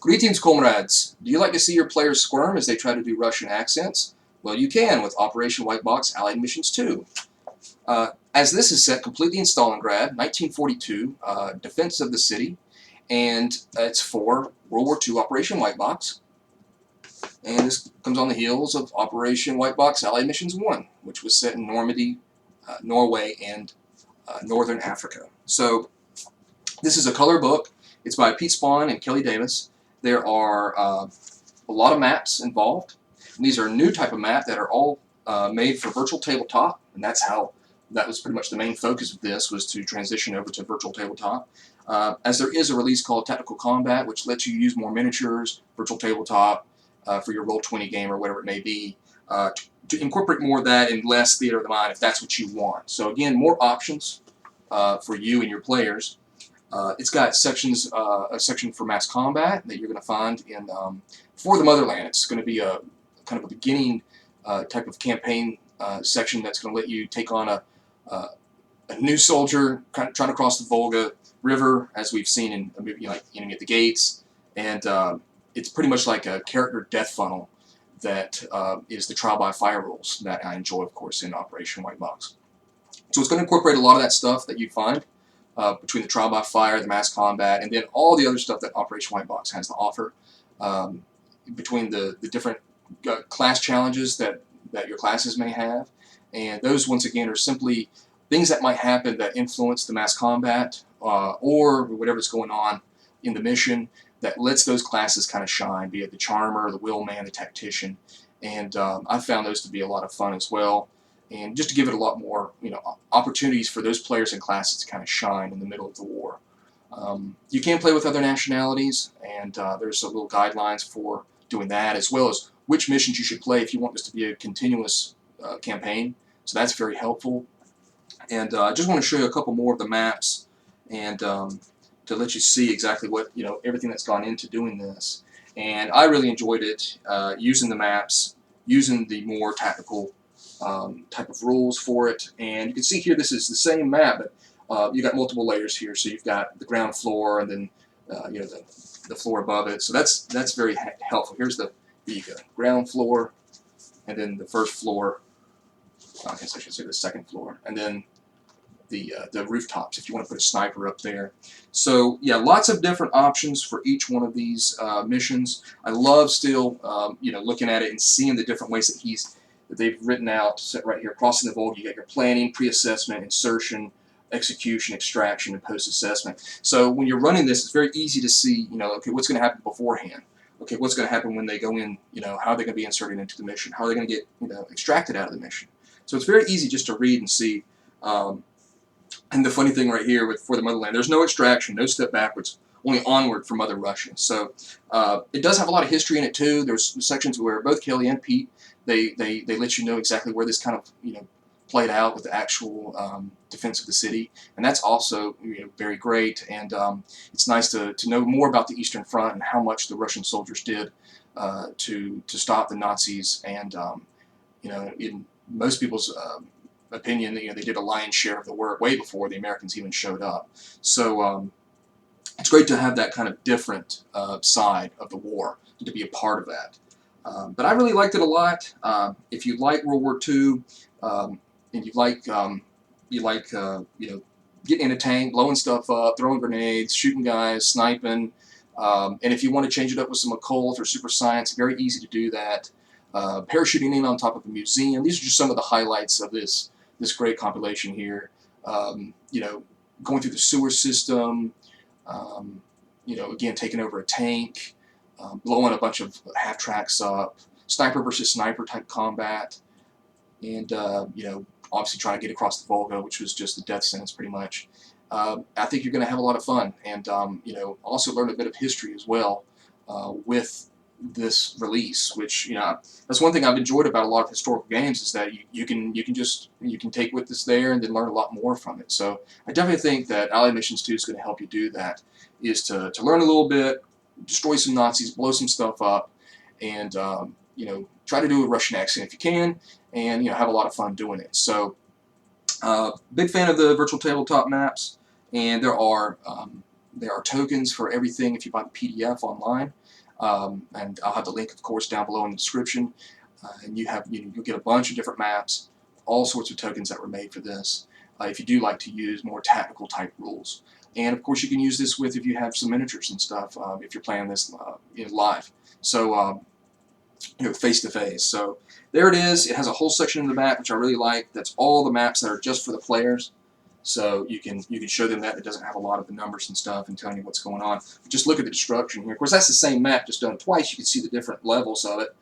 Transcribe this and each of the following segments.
Greetings, comrades. Do you like to see your players squirm as they try to do Russian accents? Well, you can with Operation WhiteBox Allied Missions 2. As this is set completely in Stalingrad, 1942, defense of the city, and it's for World War II Operation WhiteBox. And this comes on the heels of Operation WhiteBox Allied Missions 1, which was set in Normandy, Norway, and Northern Africa. So this is a color book. It's by Pete Spahn and Kelly Davis. There are a lot of maps involved. And these are a new type of map that are all made for virtual tabletop, and that was pretty much the main focus of this, was to transition over to virtual tabletop. As there is a release called Tactical Combat, which lets you use more miniatures, virtual tabletop, for your Roll20 game or whatever it may be, to incorporate more of that and less theater of the mind if that's what you want. So again, more options for you and your players. It's got sections, a section for mass combat that you're going to find in For the Motherland. It's going to be a kind of a beginning type of campaign section that's going to let you take on a new soldier kind of trying to cross the Volga River, as we've seen in a movie like Enemy at the Gates, and it's pretty much like a character death funnel that is the trial by fire rules that I enjoy, of course, in Operation WhiteBox. So it's going to incorporate a lot of that stuff that you'd find between the trial by fire, the mass combat, and then all the other stuff that Operation WhiteBox has to offer, between the different class challenges that your classes may have. And those, once again, are simply things that might happen that influence the mass combat or whatever's going on in the mission that lets those classes kind of shine, be it the charmer, the wheelman, the tactician. And I've found those to be a lot of fun as well. And just to give it a lot more, opportunities for those players and classes to kind of shine in the middle of the war. You can play with other nationalities, and there's some little guidelines for doing that, as well as which missions you should play if you want this to be a continuous campaign. So that's very helpful. And I just want to show you a couple more of the maps, and to let you see exactly what, everything that's gone into doing this. And I really enjoyed it, using the maps, using the more tactical type of rules for it. And you can see here, this is the same map, but you got multiple layers here. So you've got the ground floor, and then the floor above it. So that's very helpful. Here's the ground floor, and then the first floor. I guess I should say the second floor, and then the rooftops if you want to put a sniper up there. So yeah, lots of different options for each one of these missions. I love still looking at it and seeing the different ways that they've written out. Set right here, crossing the Volga, you got your planning, pre-assessment, insertion, execution, extraction, and post-assessment. So when you're running this, it's very easy to see, okay, what's going to happen beforehand. Okay, what's going to happen when they go in, how are they going to be inserted into the mission? How are they going to get, extracted out of the mission? So it's very easy just to read and see. And the funny thing right here with For the Motherland, there's no extraction, no step backwards, only onward for Mother Russia. So it does have a lot of history in it too. There's sections where both Kelly and Pete, they let you know exactly where this kind of, played out with the actual defense of the city. And that's also very great. And it's nice to know more about the Eastern Front and how much the Russian soldiers did to stop the Nazis. And, in most people's opinion, they did a lion's share of the work way before the Americans even showed up. So it's great to have that kind of different side of the war, and to be a part of that. But I really liked it a lot. If you like World War II, and you like getting in a tank, blowing stuff up, throwing grenades, shooting guys, sniping, and if you want to change it up with some occult or super science, very easy to do that. Parachuting in on top of a museum. These are just some of the highlights of this great compilation here. Going through the sewer system, again, taking over a tank, blowing a bunch of half-tracks up, sniper versus sniper type combat, and, obviously trying to get across the Volga, which was just a death sentence pretty much. I think you're going to have a lot of fun, and, also learn a bit of history as well with this release, which that's one thing I've enjoyed about a lot of historical games, is that you can take with this there and then learn a lot more from it. So I definitely think that Allied Missions 2 is going to help you do that, is to learn a little bit, destroy some Nazis, blow some stuff up, and try to do a Russian accent if you can, and have a lot of fun doing it. So big fan of the virtual tabletop maps, and there are There are tokens for everything if you buy the PDF online, and I'll have the link, of course, down below in the description. And you'll get a bunch of different maps, all sorts of tokens that were made for this. If you do like to use more tactical type rules, and of course you can use this with if you have some miniatures and stuff. If you're playing this live, so face to face. So there it is. It has a whole section in the back which I really like. That's all the maps that are just for the players. So you can show them that. It doesn't have a lot of the numbers and stuff and telling you what's going on. But just look at the destruction here. Of course, that's the same map, just done twice. You can see the different levels of it.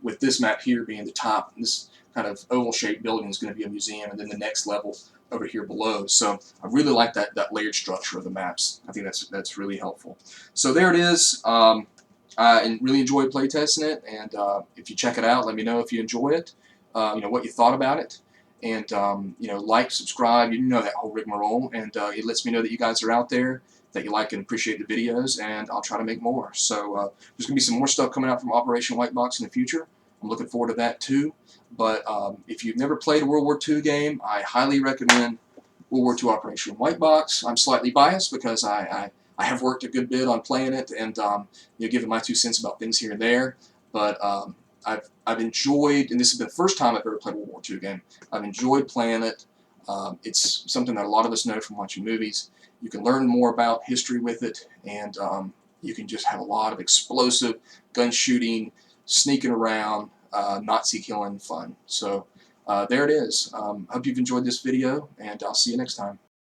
With this map here being the top, this kind of oval-shaped building is going to be a museum, and then the next level over here below. So I really like that layered structure of the maps. I think that's really helpful. So there it is. I really enjoyed playtesting it, and if you check it out, let me know if you enjoy it. What you thought about it. And like, subscribe, that whole rigmarole, and it lets me know that you guys are out there, that you like and appreciate the videos, and I'll try to make more. So there's going to be some more stuff coming out from Operation WhiteBox in the future. I'm looking forward to that too. But if you've never played a World War II game, I highly recommend World War II Operation WhiteBox. I'm slightly biased because I have worked a good bit on playing it and giving my 2 cents about things here and there. But I've enjoyed, and this has been the first time I've ever played a World War II game. I've enjoyed playing it. It's something that a lot of us know from watching movies. You can learn more about history with it, and you can just have a lot of explosive gun shooting, sneaking around, Nazi killing fun. So there it is. Hope you've enjoyed this video, and I'll see you next time.